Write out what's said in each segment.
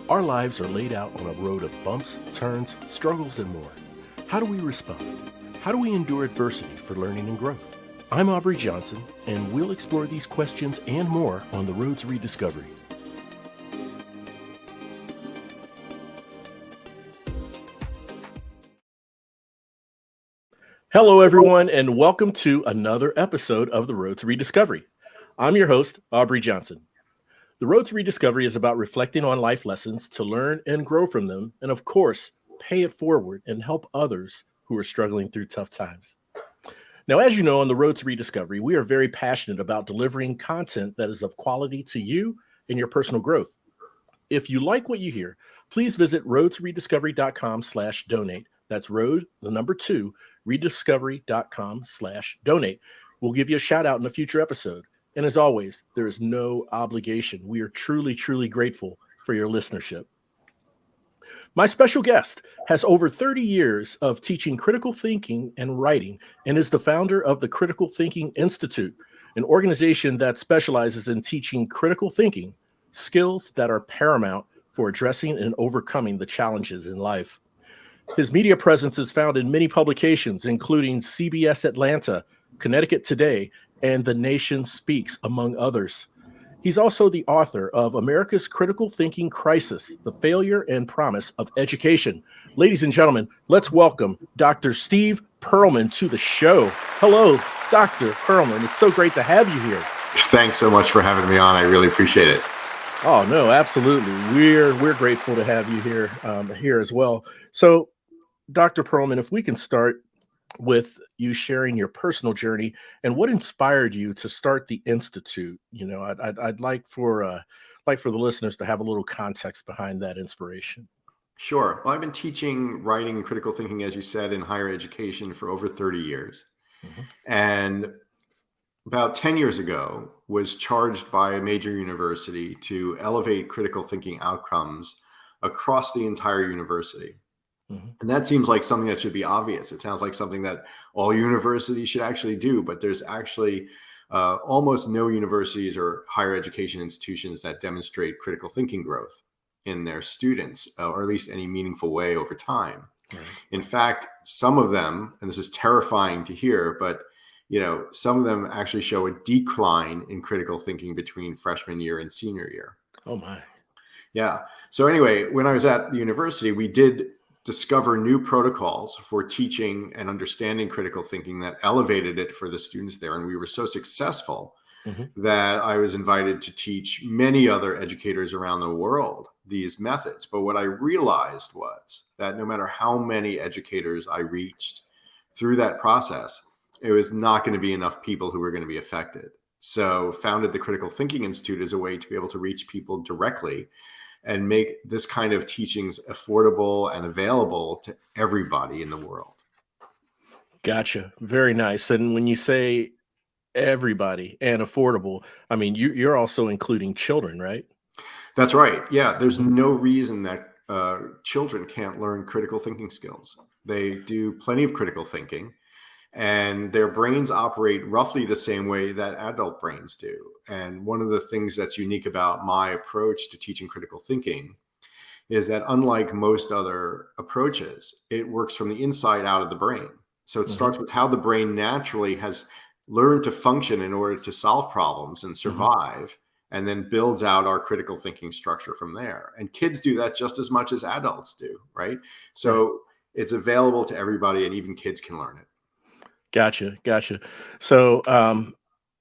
Our lives are laid out on a road of bumps, turns, struggles, and more. How do we respond? How do we endure adversity for learning and growth? I'm Aubrey Johnson, and we'll explore these questions and more on The Road to Rediscovery. Hello, everyone, and welcome to another episode of The Road to Rediscovery. I'm your host, Aubrey Johnson. The Road to Rediscovery is about reflecting on life lessons to learn and grow from them, and of course, pay it forward and help others who are struggling through tough times. Now, as you know, on The Road to Rediscovery, we are very passionate about delivering content that is of quality to you and your personal growth. If you like what you hear, please visit roadtorediscovery.com/donate. That's road, the number 2, rediscovery.com/donate. We'll give you a shout out in a future episode. And as always, there is no obligation. We are truly, truly grateful for your listenership. My special guest has over 30 years of teaching critical thinking and writing and is the founder of the Critical Thinking Institute, an organization that specializes in teaching critical thinking, skills that are paramount for addressing and overcoming the challenges in life. His media presence is found in many publications, including CBS Atlanta, Connecticut Today, and The Nation Speaks, among others. He's also the author of America's Critical Thinking Crisis, The Failure and Promise of Education. Ladies and gentlemen, let's welcome Dr. Steve Pearlman to the show. Hello, Dr. Pearlman. It's so great to have you here. Thanks so much for having me on. I really appreciate it. Oh, no, absolutely. We're grateful to have you here, here as well. So, Dr. Pearlman, if we can start with you sharing your personal journey and what inspired you to start the Institute. You know, I'd like for the listeners to have a little context behind that inspiration. Sure. Well, I've been teaching writing and critical thinking, as you said, in higher education for over 30 years. Mm-hmm. And about 10 years ago, was charged by a major university to elevate critical thinking outcomes across the entire university. Mm-hmm. And that seems like something that should be obvious. It sounds like something that all universities should actually do, but there's actually almost no universities or higher education institutions that demonstrate critical thinking growth in their students, or at least any meaningful way over time. Right. In fact, some of them, and this is terrifying to hear, but some of them actually show a decline in critical thinking between freshman year and senior year. Oh my. Yeah. So anyway, when I was at the university, we did discover new protocols for teaching and understanding critical thinking that elevated it for the students there. And we were so successful that I was invited to teach many other educators around the world these methods. But what I realized was that no matter how many educators I reached through that process, it was not going to be enough people who were going to be affected. So founded the Critical Thinking Institute as a way to be able to reach people directly and make this kind of teachings affordable and available to everybody in the world. Gotcha. Very nice. And when you say everybody and affordable, I mean, you're also including children, right? That's right. Yeah. There's no reason that children can't learn critical thinking skills. They do plenty of critical thinking, and their brains operate roughly the same way that adult brains do. And one of the things that's unique about my approach to teaching critical thinking is that unlike most other approaches, it works from the inside out of the brain. So it starts with how the brain naturally has learned to function in order to solve problems and survive, and then builds out our critical thinking structure from there. And kids do that just as much as adults do, right? So it's available to everybody, and even kids can learn it. Gotcha. So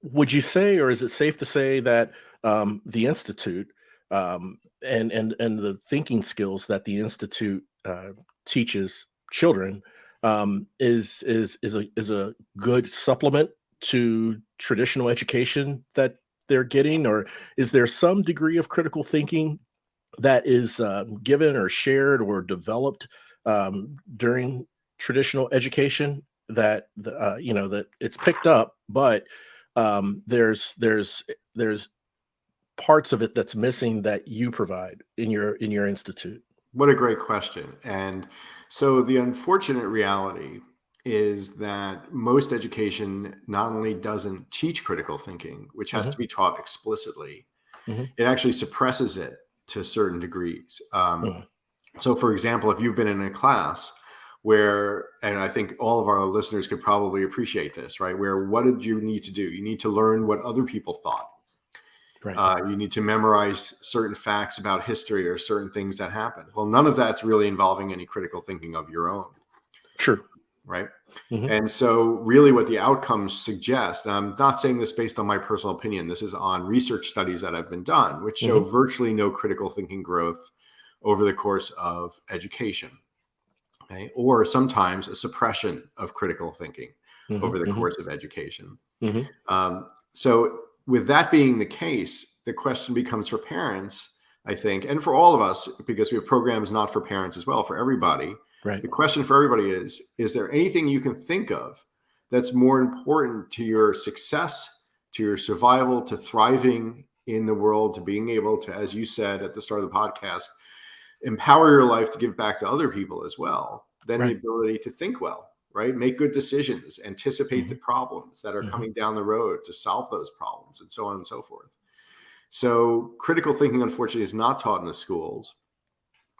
would you say, or is it safe to say that the Institute and the thinking skills that the Institute teaches children is a good supplement to traditional education that they're getting, or is there some degree of critical thinking that is given or shared or developed during traditional education that that it's picked up, but there's parts of it that's missing that you provide in your institute? What a great question. And so the unfortunate reality is that most education not only doesn't teach critical thinking, which has to be taught explicitly, it actually suppresses it to certain degrees. Mhm. So, for example, if you've been in a class where, and I think all of our listeners could probably appreciate this, right? Where what did you need to do? You need to learn what other people thought. Right. You need to memorize certain facts about history or certain things that happened. Well, none of that's really involving any critical thinking of your own, True. right? Mhm. And so, really, what the outcomes suggest, and I'm not saying this based on my personal opinion, this is on research studies that have been done, which show Mhm. virtually no critical thinking growth over the course of education, okay? Or sometimes a suppression of critical thinking Mhm. over the Mhm. course of education. Mhm. So, with that being the case, the question becomes for parents, I think, and for all of us, because we have programs not for parents as well, for everybody. Right. The question for everybody is there anything you can think of that's more important to your success, to your survival, to thriving in the world, to being able to, as you said at the start of the podcast, empower your life to give back to other people as well, than the Right. ability to think well, right? Make good decisions, anticipate the Mhm. problems that are Mhm. coming down the road to solve those problems, and so on and so forth. So, critical thinking, unfortunately, is not taught in the schools.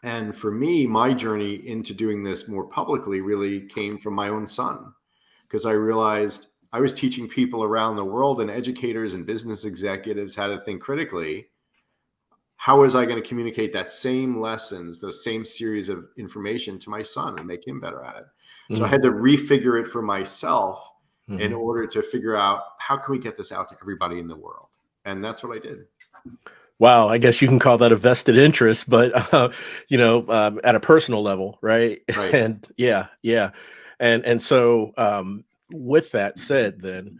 And for me, my journey into doing this more publicly really came from my own son, because I realized I was teaching people around the world and educators and business executives how to think critically. How was I going to communicate that same lessons, those same series of information to my son and make him better at it? So I Mhm. had to refigure it for myself in Mhm. order to figure out how can we get this out to everybody in the world. And that's what I did. Wow, I guess you can call that a vested interest, but at a personal level, right? Right. And yeah, yeah, and so with that said, then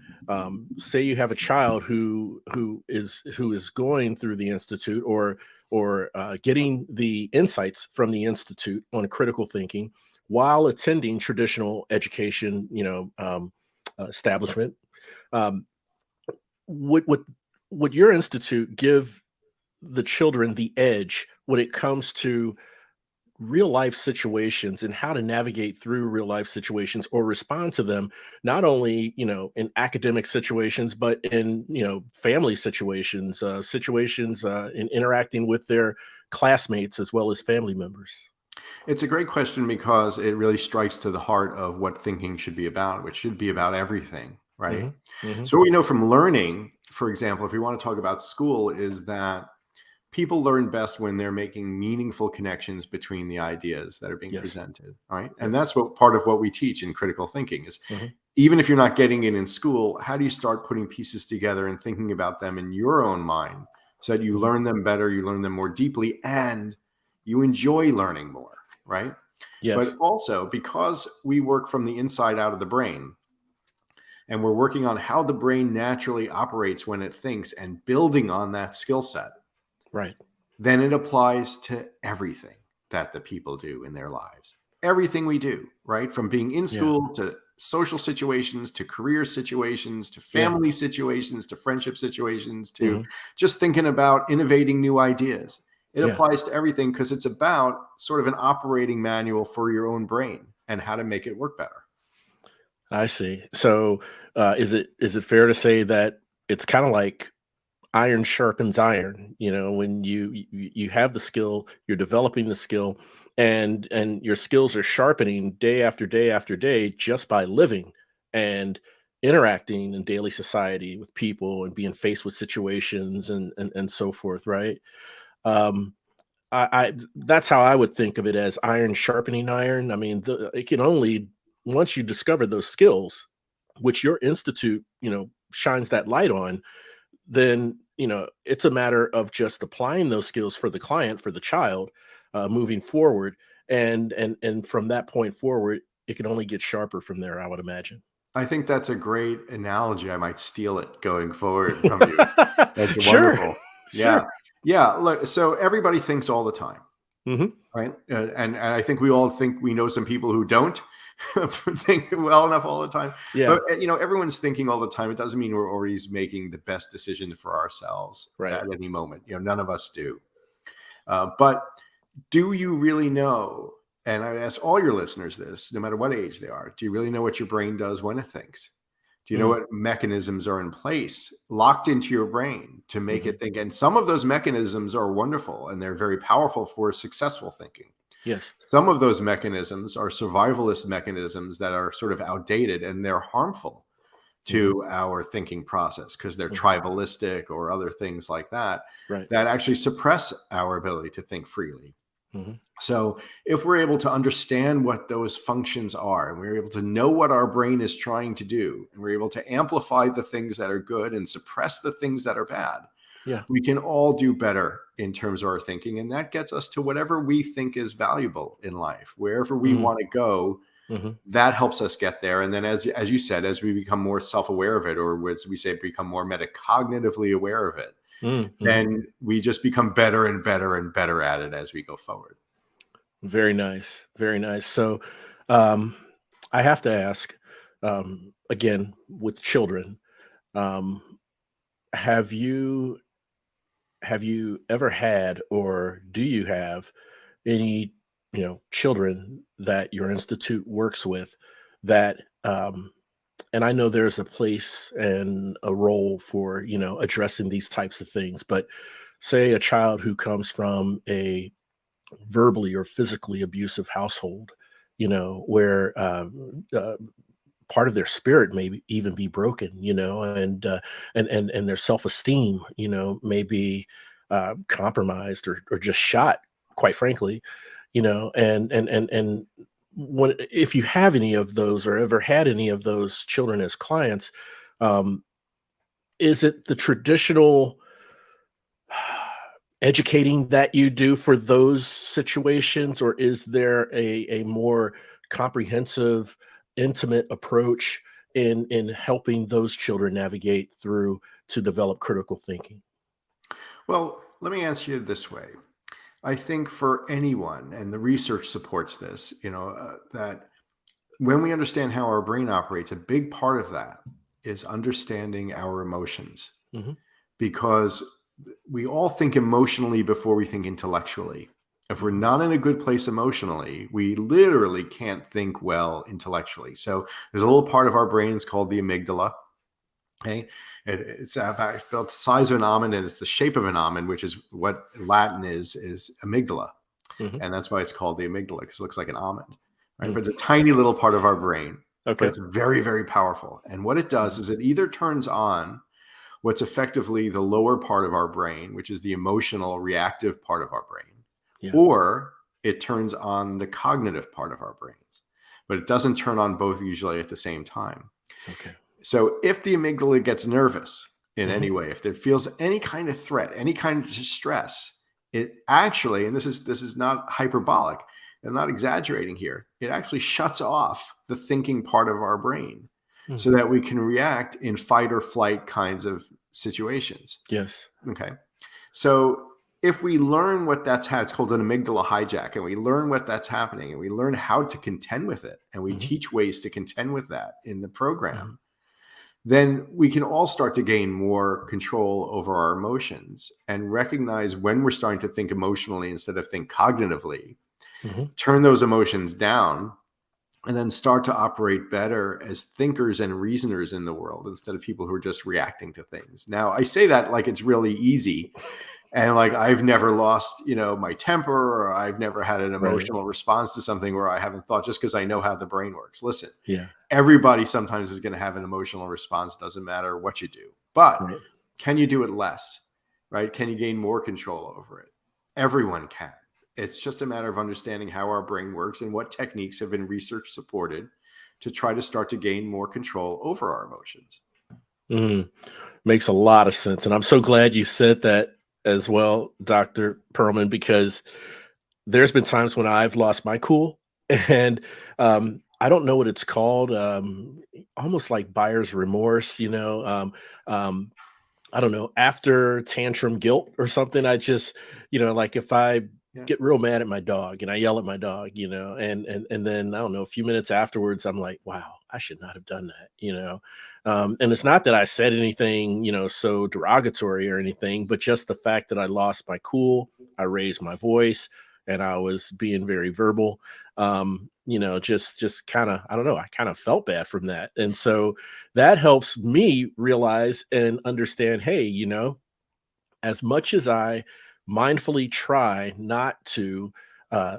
say you have a child who is going through the institute or getting the insights from the institute on critical thinking while attending traditional education, establishment. Um, would your institute give the children the edge when it comes to real life situations and how to navigate through real life situations or respond to them, not only in academic situations but in family situations, in interacting with their classmates as well as family members? It's a great question because it really strikes to the heart of what thinking should be about, which should be about everything, right? Hmm. Hmm. So, what we know from learning, for example, if we want to talk about school, is that people learn best when they're making meaningful connections between the ideas that are being Yes. presented, right? And Yes. that's what part of what we teach in critical thinking is, Hmm. even if you're not getting it in school, how do you start putting pieces together and thinking about them in your own mind so that you Hmm. learn them better, you learn them more deeply, and you enjoy learning more, right? But Yes. also because we work from the inside out of the brain, and we're working on how the brain naturally operates when it thinks and building on that skill set, Right. then it applies to everything that the people do in their lives. Everything we do, right? From being in Yeah. school to social situations to career situations to Yeah. family situations to friendship situations to Hmm. just thinking about innovating new ideas. It Yeah. applies to everything because it's about sort of an operating manual for your own brain and how to make it work better. I see. So, is it fair to say that it's kind of like iron sharpens iron? When you have the skill, you're developing the skill, and your skills are sharpening day after day after day just by living and interacting in daily society with people and being faced with situations and so forth, right? Um, that's how I would think of it, as iron sharpening iron. I mean, it can only, once you discover those skills, which your institute, shines that light on, then it's a matter of just applying those skills for the client, for the child, moving forward, and from that point forward, it can only get sharper from there, I would imagine. I think that's a great analogy. I might steal it going forward from you. That's Sure, wonderful. Yeah. sure. Yeah. Look, so everybody thinks all the time, Hmm. right? And I think we all think we know some people who don't think well enough all the time. Yeah. But, everyone's thinking all the time. It doesn't mean we're always making the best decision for ourselves Right. at any moment. None of us do. But do you really know? And I ask all your listeners this, no matter what age they are, do you really know what your brain does when it thinks? Do you know what mechanisms are in place, locked into your brain to make it think? And some of those mechanisms are wonderful and they're very powerful for successful thinking. Yes. Some of those mechanisms are survivalist mechanisms that are sort of outdated and they're harmful to our thinking process because they're tribalistic or other things like that, Right. that actually suppress our ability to think freely. Mm-hmm. So if we're able to understand what those functions are, and we're able to know what our brain is trying to do, and we're able to amplify the things that are good and suppress the things that are bad, Yeah. we can all do better in terms of our thinking. And that gets us to whatever we think is valuable in life, wherever we want to go. That helps us get there. And then as you said, as we become more self-aware of it, or as we say, become more metacognitively aware of it, then we just become better and better and better at it as we go forward. Very nice. Very nice. So I have to ask, again, with children, have you ever had, or do you have any, children that your institute works with that, and I know there's a place and a role for, addressing these types of things, but say a child who comes from a verbally or physically abusive household, where part of their spirit may even be broken, and their self-esteem, may be compromised or just shot, quite frankly, and when, if you have any of those or ever had any of those children as clients, um, is it the traditional educating that you do for those situations, or is there a more comprehensive, intimate approach in helping those children navigate through to develop critical thinking? Well, let me answer you this way. I think for anyone, and the research supports this, that when we understand how our brain operates, a big part of that is understanding our emotions, Hmm. because we all think emotionally before we think intellectually. If we're not in a good place emotionally, we literally can't think well intellectually. So there's a little part of our brains called the amygdala. Okay. It's about the size of an almond, and it's the shape of an almond, which is what Latin is amygdala. Hmm. And that's why it's called the amygdala, because it looks like an almond. Right. Mm. But it's a tiny little part of our brain, but Okay. it's very, very powerful. And what it does is it either turns on what's effectively the lower part of our brain, which is the emotional, reactive part of our brain, Yeah. or it turns on the cognitive part of our brains. But it doesn't turn on both usually at the same time. Okay. So if the amygdala gets nervous in Hmm. any way, if it feels any kind of threat, any kind of stress, it actually, and this is not hyperbolic, I'm not exaggerating here, it actually shuts off the thinking part of our brain Mm. so that we can react in fight or flight kinds of situations. Yes. Okay. So if we learn what it's called an amygdala hijack, and we learn what that's happening, and we learn how to contend with it, and we Hmm. teach ways to contend with that in the Hmm. program, then we can all start to gain more control over our emotions and recognize when we're starting to think emotionally instead of think cognitively, Hmm. turn those emotions down, and then start to operate better as thinkers and reasoners in the world instead of people who are just reacting to things. Now, I say that like it's really easy. And like I've never lost, my temper, or I've never had an Right. emotional response to something where I haven't thought, just because I know how the brain works. Listen, Yeah. everybody sometimes is going to have an emotional response. Doesn't matter what you do. But Right. can you do it less? Right? Can you gain more control over it? Everyone can. It's just a matter of understanding how our brain works and what techniques have been research supported to try to start to gain more control over our emotions. Mm. Makes a lot of sense. And I'm so glad you said that as well, Dr. Pearlman, because there's been times when I've lost my cool and I don't know what it's called, almost like buyer's remorse, um, I don't know, after tantrum guilt or something. I just, like if I Yeah. get real mad at my dog and I yell at my dog, and then I don't know, a few minutes afterwards, I'm like, wow, I should not have done that. And it's not that I said anything, so derogatory or anything, but just the fact that I lost my cool, I raised my voice, and I was being very verbal. Just kind of, I don't know, I kind of felt bad from that. And so that helps me realize and understand, hey, as much as I mindfully try not to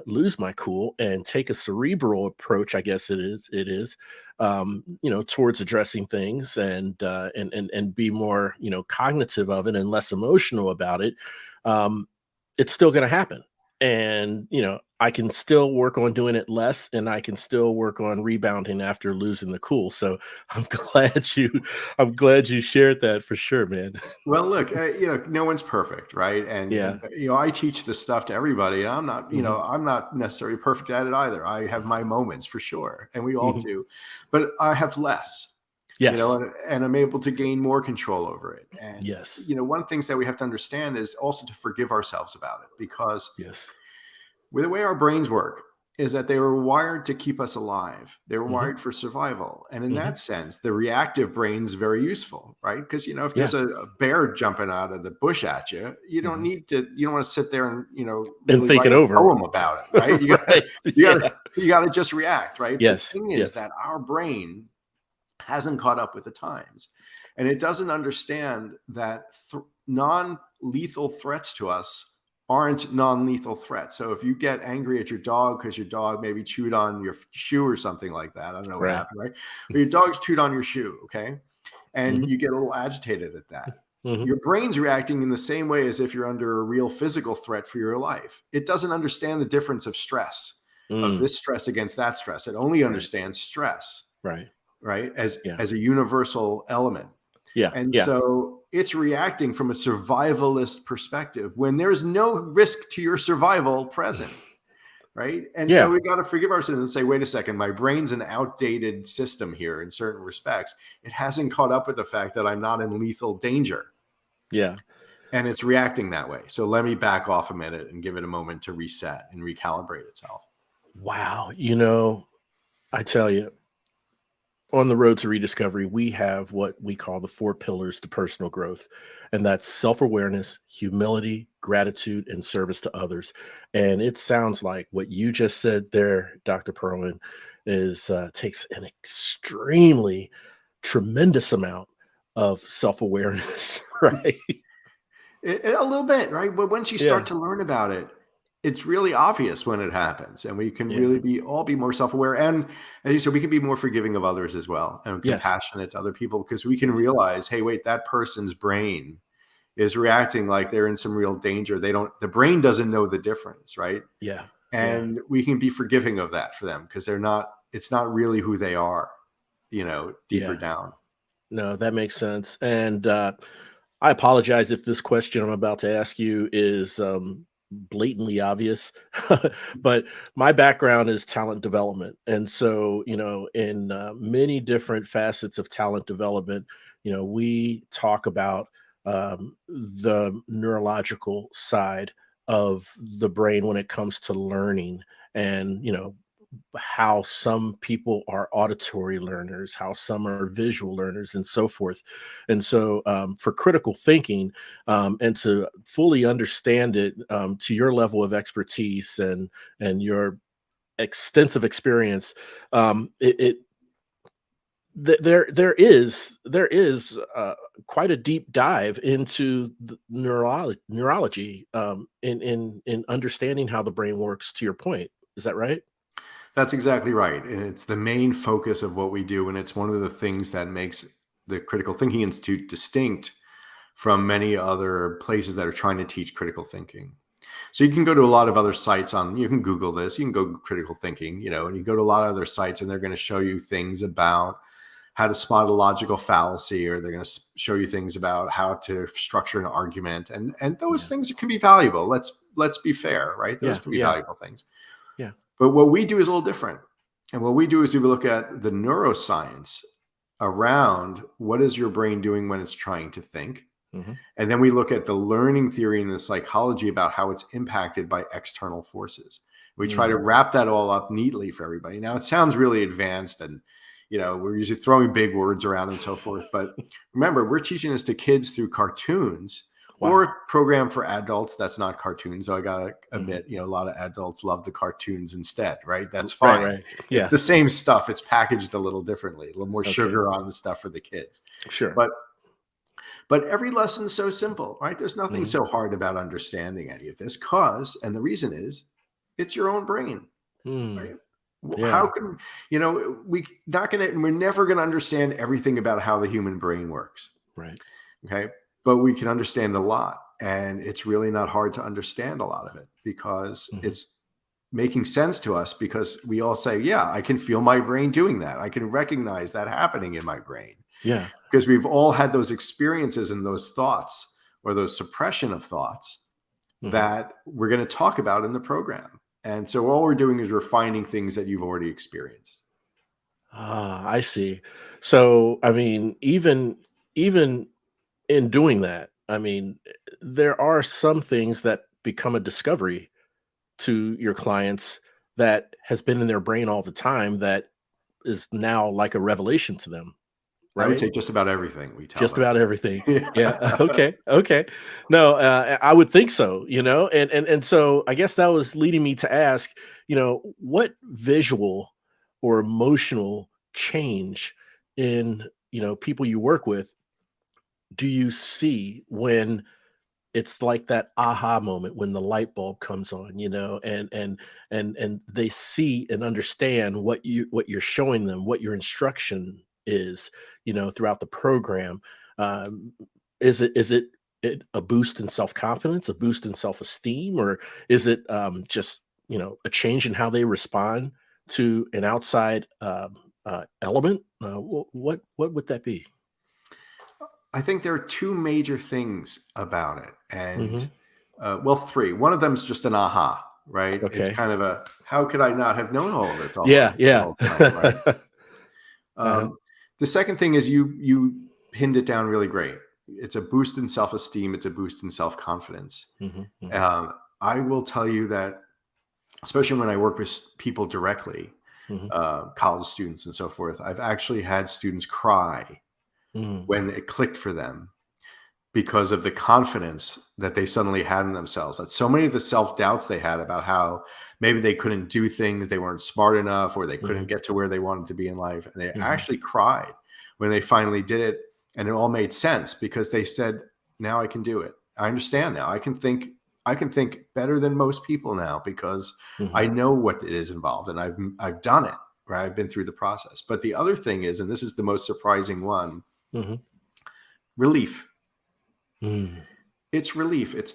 lose my cool and take a cerebral approach, I guess it is, towards addressing things and be more, cognitive of it and less emotional about it. Um, it's still going to happen, and I can still work on doing it less, and I can still work on rebounding after losing the cool. So I'm glad you, I'm glad you shared that for sure, man. Well, look, no one's perfect, right? And Yeah. I teach this stuff to everybody. And I'm not, Hmm. I'm not necessarily perfect at it either. I have my moments for sure, and we all Hmm. do. But I have less, Yes. and I'm able to gain more control over it. And Yes. one of the things that we have to understand is also to forgive ourselves about it, because Yes. with the way our brains work is that they were wired to keep us alive. They were Hmm. wired for survival. And in Hmm. that sense, the reactive brain is very useful, right? Because, if Yeah. there's a bear jumping out of the bush at you, Hmm. you don't want to sit there and, And really think write it a over. poem about it, right? Right. You got to, Yeah. you got to just react, right? The Yes. thing is Yes. that our brain hasn't caught up with the times, and it doesn't understand that non-lethal threats to us aren't non-lethal threats. So if you get angry at your dog because your dog maybe chewed on your shoe or something like that, I don't know what Right. happened, right? But your dog's chewed on your shoe, okay? And Hmm. you get a little agitated at that. Hmm. Your brain's reacting in the same way as if you're under a real physical threat for your life. It doesn't understand the difference of stress, of Mm. this stress against that stress. It only Right. understands stress, Right. right? As Yeah. as a universal element. Yeah. And Yeah. so it's reacting from a survivalist perspective when there's no risk to your survival present, right? And so Yeah. we got to forgive ourselves and say, wait a second, my brain's an outdated system here in certain respects. It hasn't caught up with the fact that I'm not in lethal danger, Yeah. and it's reacting that way. So let me back off a minute and give it a moment to reset and recalibrate itself. Wow. I tell you, on the road to rediscovery, we have what we call the four pillars to personal growth, and that's self awareness, humility, gratitude, and service to others. And it sounds like what you just said there, Dr. Pearlman, is takes an extremely tremendous amount of self awareness, right? A little bit, right? But once you start Yeah, to learn about it, it's really obvious when it happens, and we can yeah, really be more self-aware. And as you said, we can be more forgiving of others as well, and yes, compassionate to other people, because we can realize, hey, wait, that person's brain is reacting like they're in some real danger. The brain doesn't know the difference, right? yeah, yeah, And we can be forgiving of that for them, because it's not really who they are, deeper yeah. down. No, that makes sense. And I apologize if this question I'm about to ask you is blatantly obvious, but my background is talent development. And so, in many different facets of talent development, we talk about the neurological side of the brain when it comes to learning. And, how some people are auditory learners, how some are visual learners, and so forth. And so, for critical thinking, and to fully understand it to your level of expertise and your extensive experience, it there is quite a deep dive into the neurology in understanding how the brain works. To your point, is that right? That's exactly right. And it's the main focus of what we do. And it's one of the things that makes the Critical Thinking Institute distinct from many other places that are trying to teach critical thinking. So you can go to a lot of other sites you can Google this, you can go critical thinking, and you go to a lot of other sites and they're going to show you things about how to spot a logical fallacy, or they're going to show you things about how to structure an argument. And those Yeah, things can be valuable. Let's be fair, right? Those yeah, can be yeah, valuable things. yeah. But what we do is a little different. And what we do is we look at the neuroscience around what is your brain doing when it's trying to think. Mhm. And then we look at the learning theory and the psychology about how it's impacted by external forces. We try to Mm. wrap that all up neatly for everybody. Now, it sounds really advanced, and we're usually throwing big words around and so forth. But remember, we're teaching this to kids through cartoons Wow. or a program for adults that's not cartoons. So I gotta admit, Mhm. a lot of adults love the cartoons instead, right? That's Right, fine. right. It's Yeah. the same stuff. It's packaged a little differently, a little more Okay. sugar on the stuff for the kids. Sure. But every lesson is so simple, right? There's nothing Mhm. so hard about understanding any of this, and the reason is, it's your own brain, Mm. right? How Yeah. can we're never gonna understand everything about how the human brain works. Right. Okay. But we can understand a lot. And it's really not hard to understand a lot of it because Mhm. it's making sense to us, because we all say, yeah, I can feel my brain doing that. I can recognize that happening in my brain, Yeah. because we've all had those experiences and those thoughts, or those suppression of thoughts, Mhm. that we're going to talk about in the program. And so all we're doing is refining things that you've already experienced. Ah, I see. So, I mean, even in doing that, I mean, there are some things that become a discovery to your clients that has been in their brain all the time that is now like a revelation to them, I would right? say just about everything we tell Just them. about everything. Yeah. Yeah. Okay. Okay. No, I would think so, and so I guess that was leading me to ask, what visual or emotional change in, people you work with do you see when it's like that aha moment when the light bulb comes on, and they see and understand what you're showing them, what your instruction is, throughout the program. Um, is it a boost in self-confidence, a boost in self-esteem, or is it just a change in how they respond to an outside element? What would that be? I think there are two major things about it. And Hmm. well, three. One of them is just an aha, right? It's Okay. kind of a, how could I not have known all of this Yeah. almost the Yeah. whole time, right? Uh-huh. The second thing is, you pinned it down really great. It's a boost in self-esteem. It's a boost in self-confidence. Mhm, mhm, Um, I will tell you that, especially when I work with people directly, mhm, college students and so forth, I've actually had students cry mm, when it clicked for them, because of the confidence that they suddenly had in themselves. That so many of the self-doubts they had about how maybe they couldn't do things, they weren't smart enough, or they couldn't mhm, get to where they wanted to be in life. And they mhm, actually cried when they finally did it. And it all made sense, because they said, now I can do it. I understand now. I can think better than most people now, because mhm, I know what it is involved, and I've done it, right? I've been through the process. But the other thing is, and this is the most surprising one, mhm, relief. mm, It's relief. It's,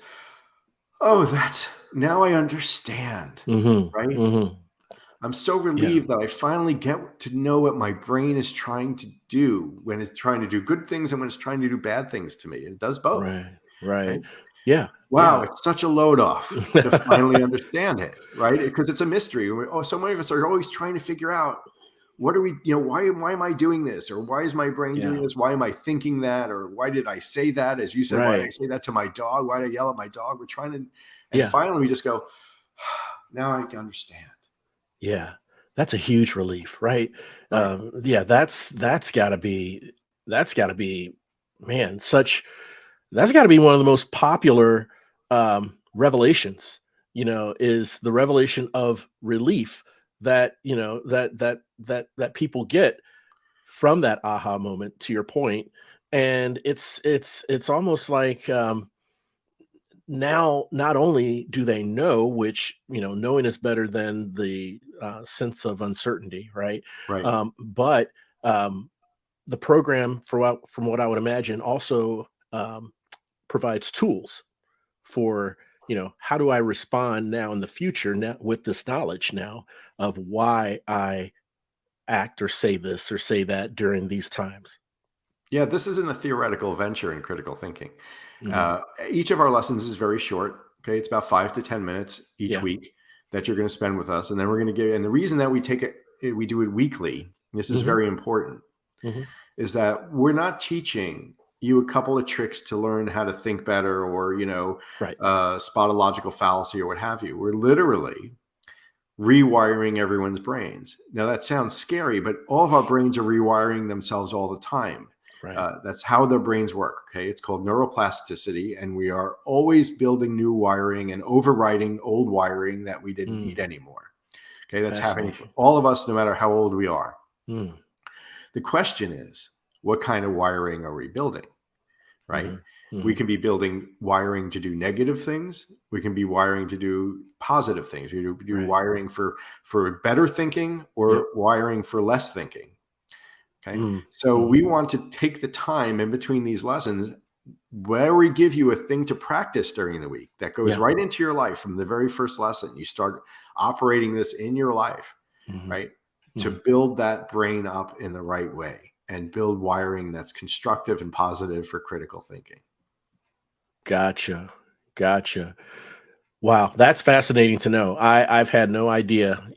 oh, that's, now I understand, mhm, right? mhm. I'm so Yeah, relieved that I finally get to know what my brain is trying to do, when it's trying to do good things and when it's trying to do bad things to me. It does both, right, right. right? Yeah, Wow, yeah. it's such a load off to finally understand it, right? Because it's a mystery. So many of us are always trying to figure out, what are we, why am I doing this? Or why is my brain doing Yeah, this? Why am I thinking that? Or why did I say that? As you said, why did I right. say that to my dog? Why did I yell at my dog? We're trying to, and Yeah, finally we just go, now I can understand. yeah. That's a huge relief, right? Right. Yeah, that's gotta be, man, that's gotta be one of the most popular, revelations, is the revelation of relief that, that people get from that aha moment, to your point. And it's almost like, now not only do they know, which, knowing is better than the sense of uncertainty, right? Right. But the program, from what I would imagine, also provides tools for, how do I respond now in the future, now with this knowledge now of why I act or say this or say that during these times. Yeah, this isn't a theoretical venture in critical thinking. Hmm. Uh, each of our lessons is very short. Okay, it's about 5 to 10 minutes each Yeah. week that you're going to spend with us, and then we're going to give. And the reason that we take it, we do it weekly. This is Hmm. very important. Hmm. Is that we're not teaching you a couple of tricks to learn how to think better, or Right. spot a logical fallacy or what have you. We're literally rewiring everyone's brains. Now that sounds scary, but all of our brains are rewiring themselves all the time. Right. That's how their brains work. Okay. It's called neuroplasticity. And we are always building new wiring and overriding old wiring that we didn't need anymore. Okay. That's happening for Fascinating. all of us, no matter how old we are. Mm. The question is, what kind of wiring are we building? Right. We can be building wiring to do negative things. We can be wiring to do positive things. We do Right. wiring for better thinking or Yep. wiring for less thinking. Okay. Mm. So Mhm. we want to take the time in between these lessons where we give you a thing to practice during the week that goes Yeah. right into your life from the very first lesson. You start operating this in your life, Mhm. right? To Mhm. build that brain up in the right way and build wiring that's constructive and positive for critical thinking. Gotcha. Gotcha. Wow, that's fascinating to know. I've had no idea.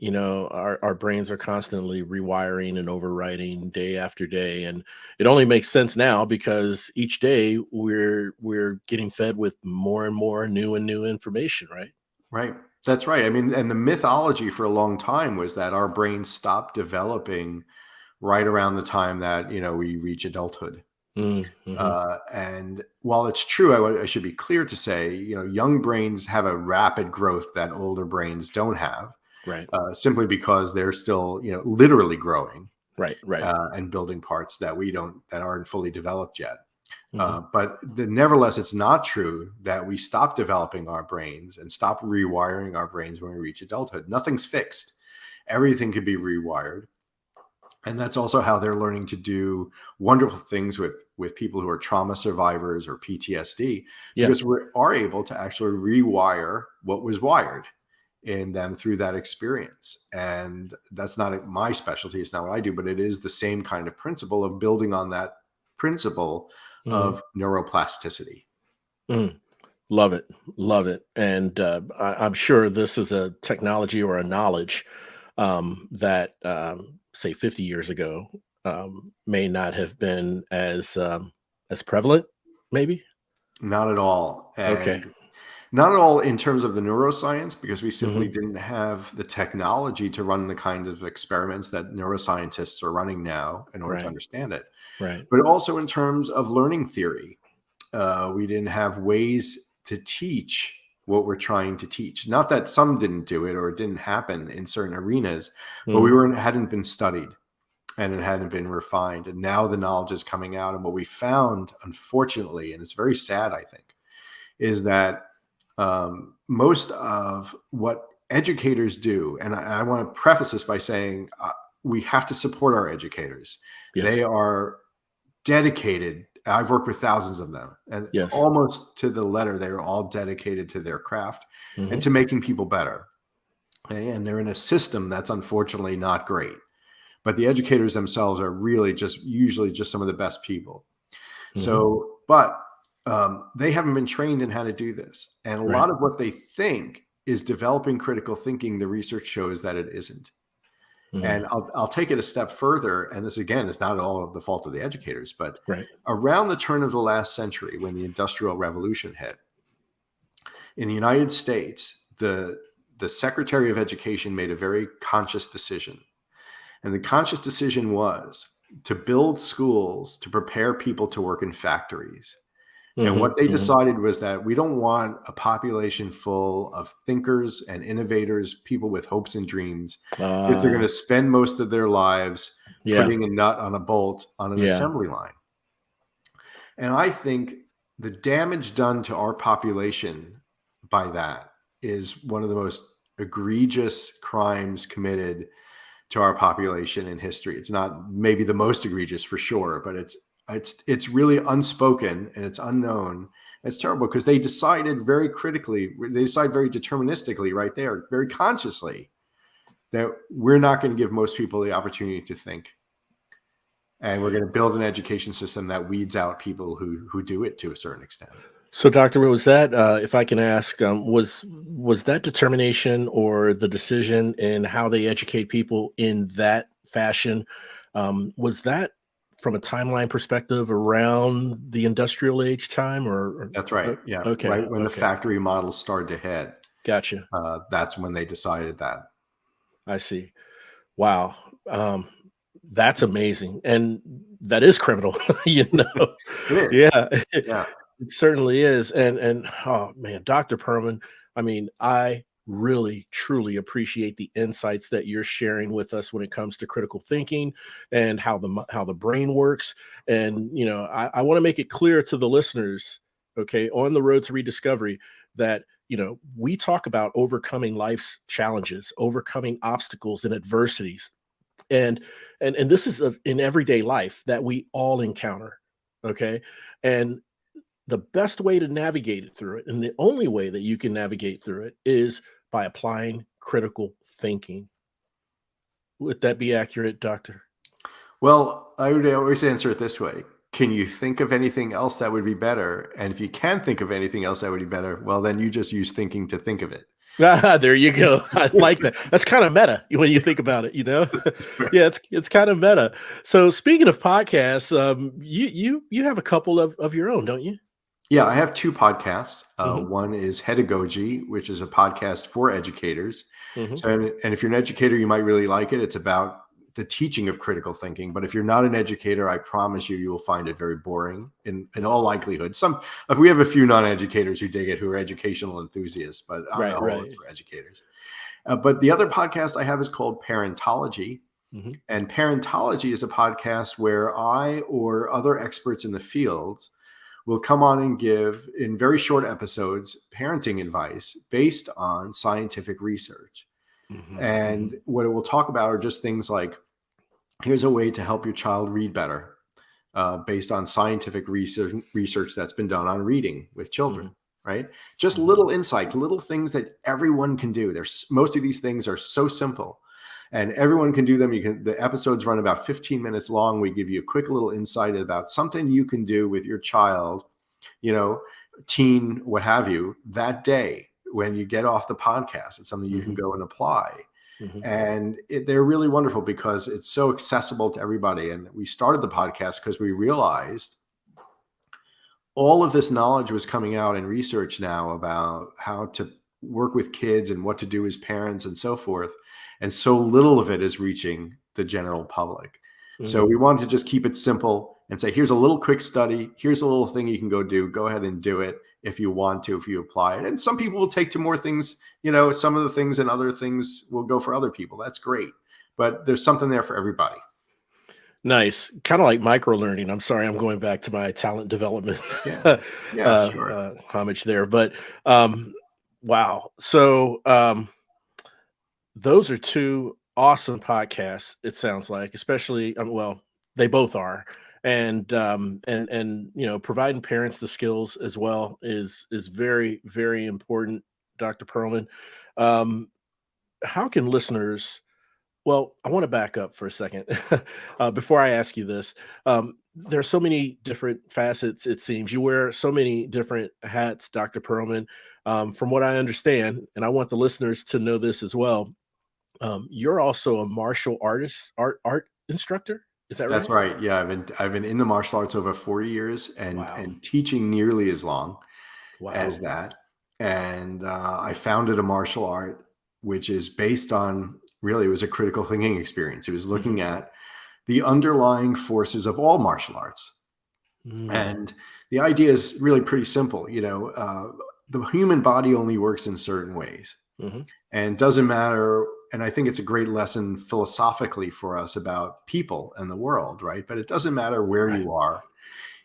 Our brains are constantly rewiring and overwriting day after day, and it only makes sense now because each day we're getting fed with more and more new and new information, right? Right. That's right. I mean, and the mythology for a long time was that our brains stop developing right around the time that, we reach adulthood. Mm-hmm. And while it's true, I should be clear to say, young brains have a rapid growth that older brains don't have, Right, simply because they're still, literally growing right, right. and building parts that aren't fully developed yet. Hmm. Nevertheless, it's not true that we stop developing our brains and stop rewiring our brains when we reach adulthood. Nothing's fixed. Everything can be rewired. And that's also how they're learning to do wonderful things with people who are trauma survivors or PTSD, Yeah. because we are able to actually rewire what was wired in them through that experience. And that's not my specialty. It's not what I do, but it is the same kind of principle of building on that principle Hmm. of neuroplasticity. Mm. Love it, love it, and I'm sure this is a technology or a knowledge that, say, 50 years ago, may not have been as prevalent. Maybe. Not at all. Okay. And not at all in terms of the neuroscience, because we simply Hmm. didn't have the technology to run the kind of experiments that neuroscientists are running now in order to Right. understand it. Right. But also in terms of learning theory, we didn't have ways to teach what we're trying to teach. Not that some didn't do it or it didn't happen in certain arenas, but Hmm. hadn't been studied and it hadn't been refined. And now the knowledge is coming out. And what we found, unfortunately, and it's very sad, I think, is that most of what educators do, and I want to preface this by saying we have to support our educators. They Yes. are dedicated. I've worked with thousands of them, and Yes. almost to the letter, they are all dedicated to their craft and Hmm. to making people better. And they're in a system that's unfortunately not great. But the educators themselves are really usually just some of the best people. Hmm. They haven't been trained in how to do this. And a Right. lot of what they think is developing critical thinking, the research shows that it isn't. And Hmm. I'll take it a step further. And this, again, is not all of the fault of the educators, but Right. around the turn of the last century, when the Industrial Revolution hit, in the United States, the Secretary of Education made a very conscious decision. And the conscious decision was to build schools to prepare people to work in factories. And Hmm. what they Hmm. decided was that we don't want a population full of thinkers and innovators, people with hopes and dreams, because they're going Uh, to spend most of their lives yeah. putting a nut on a bolt on an Yeah. assembly line. And I think the damage done to our population by that is one of the most egregious crimes committed to our population in history. It's not maybe the most egregious for sure, but it's really unspoken and it's unknown. It's terrible because they decided very critically, they decide very deterministically right there, very consciously, that we're not going to give most people the opportunity to think. And we're going to build an education system that weeds out people who do it to a certain extent. So, Doctor, was that, if I can ask, was that determination or the decision in how they educate people in that fashion, was that from a timeline perspective around the industrial age time, That's right. or Yeah. okay, Right when the okay, factory models started to hit, gotcha. that's when they decided that. I see. Wow. Um, That's amazing. And that is criminal, you know? It is. Yeah, Yeah. it certainly is. And oh man, Dr. Perlman, I mean, I really truly appreciate the insights that you're sharing with us when it comes to critical thinking and how the brain works. And you know, I want to make it clear to the listeners, okay, on the road to rediscovery, that you know we talk about overcoming life's challenges, overcoming obstacles and adversities, and and this is in everyday life that we all encounter, okay, and the best way to navigate it through it, and the only way that you can navigate through it, is by applying critical thinking. Would that be accurate, doctor? Well, I would always answer it this way. Can you think of anything else that would be better? And if you can't think of anything else that would be better, well, then you just use thinking to think of it. Ah, there you go. I like that. That's kind of meta when you think about it, you know? Yeah, it's kind of meta. So speaking of podcasts, you have a couple of your own, don't you? Yeah, I have two podcasts. Hmm. One is Hedagogy, which is a podcast for educators. Hmm. So, and if you're an educator, you might really like it. It's about the teaching of critical thinking. But if you're not an educator, I promise you, you will find it very boring in all likelihood. We have a few non-educators who dig it, who are educational enthusiasts, but on the Right, whole, right. it's for educators. But the other podcast I have is called Parentology. Hmm. And Parentology is a podcast where I or other experts in the field will come on and give, in very short episodes, parenting advice based on scientific research. Hmm. And Hmm. what it will talk about are just things like, here's a way to help your child read better, based on scientific research that's been done on reading with children, Hmm. right? Just Hmm. little insights, little things that everyone can do. Most of these things are so simple and everyone can do them. The episodes run about 15 minutes long. We give you a quick little insight about something you can do with your child, you know, teen, what have you, that day when you get off the podcast. It's something you can Hmm. go and apply. Hmm. And they're really wonderful because it's so accessible to everybody. And we started the podcast because we realized all of this knowledge was coming out in research now about how to work with kids and what to do as parents and so forth. And so little of it is reaching the general public. So we Hmm. wanted to just keep it simple and say, here's a little quick study. Here's a little thing you can go do. Go ahead and do it if you want to, if you apply it. And some people will take to more things, some of the things, and other things will go for other people. That's great. But there's something there for everybody. Nice. Kind of like micro learning. I'm sorry, I'm going back to my talent development Yeah. Yeah, sure. homage there. But wow. So those are two awesome podcasts, it sounds like, especially well, they both are. And you know, providing parents the skills as well is very, very important, Dr. Perlman. Um, how can listeners, well, I want to back up for a second before I ask you this. There's so many different facets, it seems. You wear so many different hats, Dr. Perlman. From what I understand, and I want the listeners to know this as well, you're also a martial art instructor. Is that That's right? right. Yeah, I've been in the martial arts over 40 years and Wow. and teaching nearly as long as Wow. that. And I founded a martial art which is based on, really, it was a critical thinking experience. It was Hmm. looking at the underlying forces of all martial arts. Mm. And the idea is really pretty simple. The human body only works in certain ways. Hmm. And doesn't matter. And I think it's a great lesson philosophically for us about people and the world, right? But it doesn't matter where Right. you are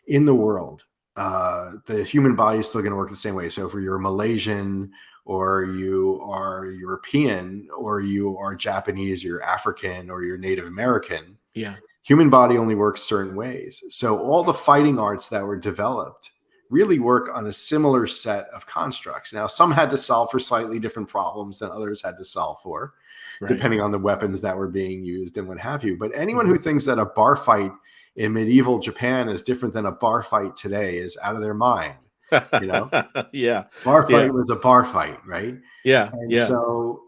in the world. The human body is still going to work the same way. So if you're Malaysian, or you are European, or you are Japanese, you're African, or you're Native American, Yeah. human body only works certain ways. So all the fighting arts that were developed really work on a similar set of constructs. Now, some had to solve for slightly different problems than others had to solve for, Right. depending on the weapons that were being used and what have you. But anyone Hmm. who thinks that a bar fight in medieval Japan is different than a bar fight today is out of their mind. You know, Yeah. bar Yeah. fight was a bar fight, right? Yeah. And Yeah. so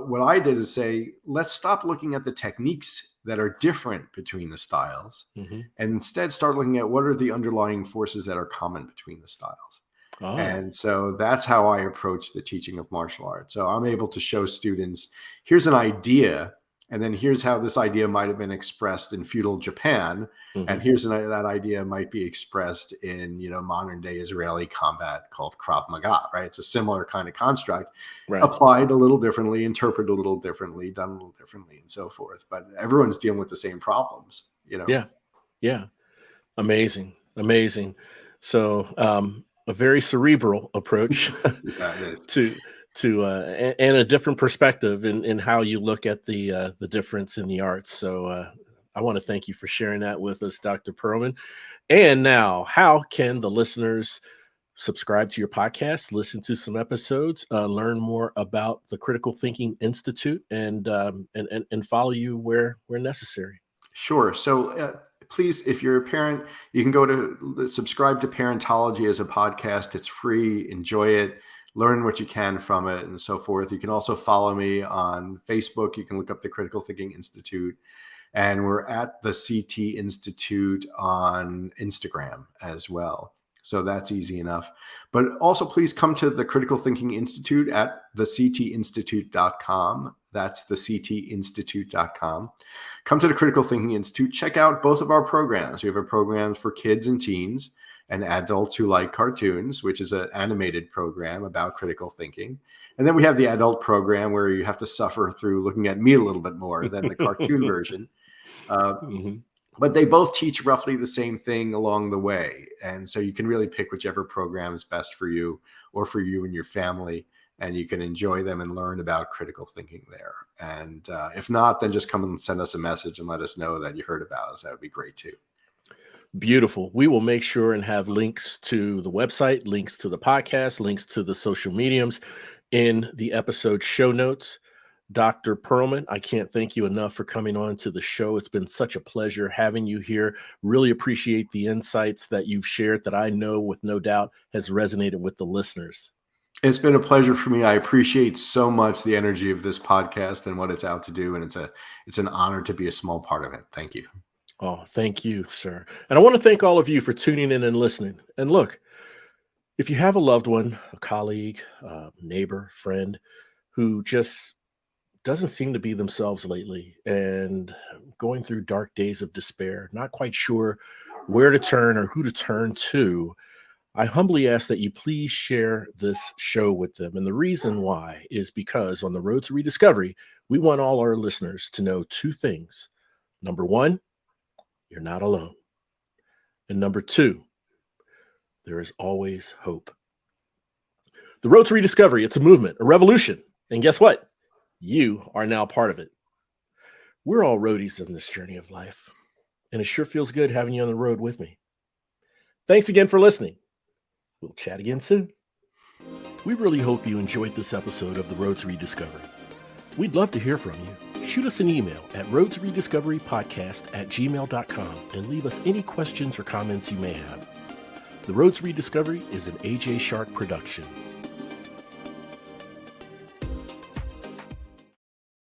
what I did is say, let's stop looking at the techniques that are different between the styles Hmm. and instead start looking at what are the underlying forces that are common between the styles. Oh. And so that's how I approach the teaching of martial arts. So I'm able to show students, here's an idea And then here's how this idea might have been expressed in feudal Japan. And here's that idea might be expressed in, modern day Israeli combat called Krav Maga, right? It's a similar kind of construct, applied a little differently, interpreted a little differently, done a little differently, and so forth. But everyone's dealing with the same problems, Yeah. Amazing. So a very cerebral approach and a different perspective in how you look at the difference in the arts. So I want to thank you for sharing that with us, Dr. Pearlman. And now, how can the listeners subscribe to your podcast, listen to some episodes, learn more about the Critical Thinking Institute, and follow you where necessary? Sure. So please, if you're a parent, you can go to subscribe to Parentology as a podcast. It's free. Enjoy it. Learn what you can from it and so forth. You can also follow me on Facebook. You can look up the Critical Thinking Institute. And we're at the CT Institute on Instagram as well. So that's easy enough. But also, please come to the Critical Thinking Institute at thectinstitute.com. That's thectinstitute.com. Come to the Critical Thinking Institute. Check out both of our programs. We have a program for kids and teens and adults who like cartoons, which is an animated program about critical thinking. And then we have the adult program where you have to suffer through looking at me a little bit more than the cartoon version. But they both teach roughly the same thing along the way. And so you can really pick whichever program is best for you or for you and your family. And you can enjoy them and learn about critical thinking there. And if not, then just come and send us a message and let us know that you heard about us. That would be great too. Beautiful. We will make sure and have links to the website, links to the podcast, links to the social mediums in the episode show notes. Dr. Pearlman, I can't thank you enough for coming on to the show. It's been such a pleasure having you here. Really appreciate the insights that you've shared that I know with no doubt has resonated with the listeners. It's been a pleasure for me. I appreciate so much the energy of this podcast and what it's out to do. And it's an honor to be a small part of it. Thank you. Oh, thank you, sir. And I want to thank all of you for tuning in and listening. And look, if you have a loved one, a colleague, a neighbor, friend who just doesn't seem to be themselves lately and going through dark days of despair, not quite sure where to turn or who to turn to, I humbly ask that you please share this show with them. And the reason why is because on the road to rediscovery, we want all our listeners to know two things. Number one, you're not alone. And number two, there is always hope. The road to rediscovery, it's a movement, a revolution. And guess what? You are now part of it. We're all roadies in this journey of life. And it sure feels good having you on the road with me. Thanks again for listening. We'll chat again soon. We really hope you enjoyed this episode of The Road to Rediscovery. We'd love to hear from you. Shoot us an email at roadtorediscoverypodcast@gmail.com and leave us any questions or comments you may have. The Road to Rediscovery is an AJ Shark production.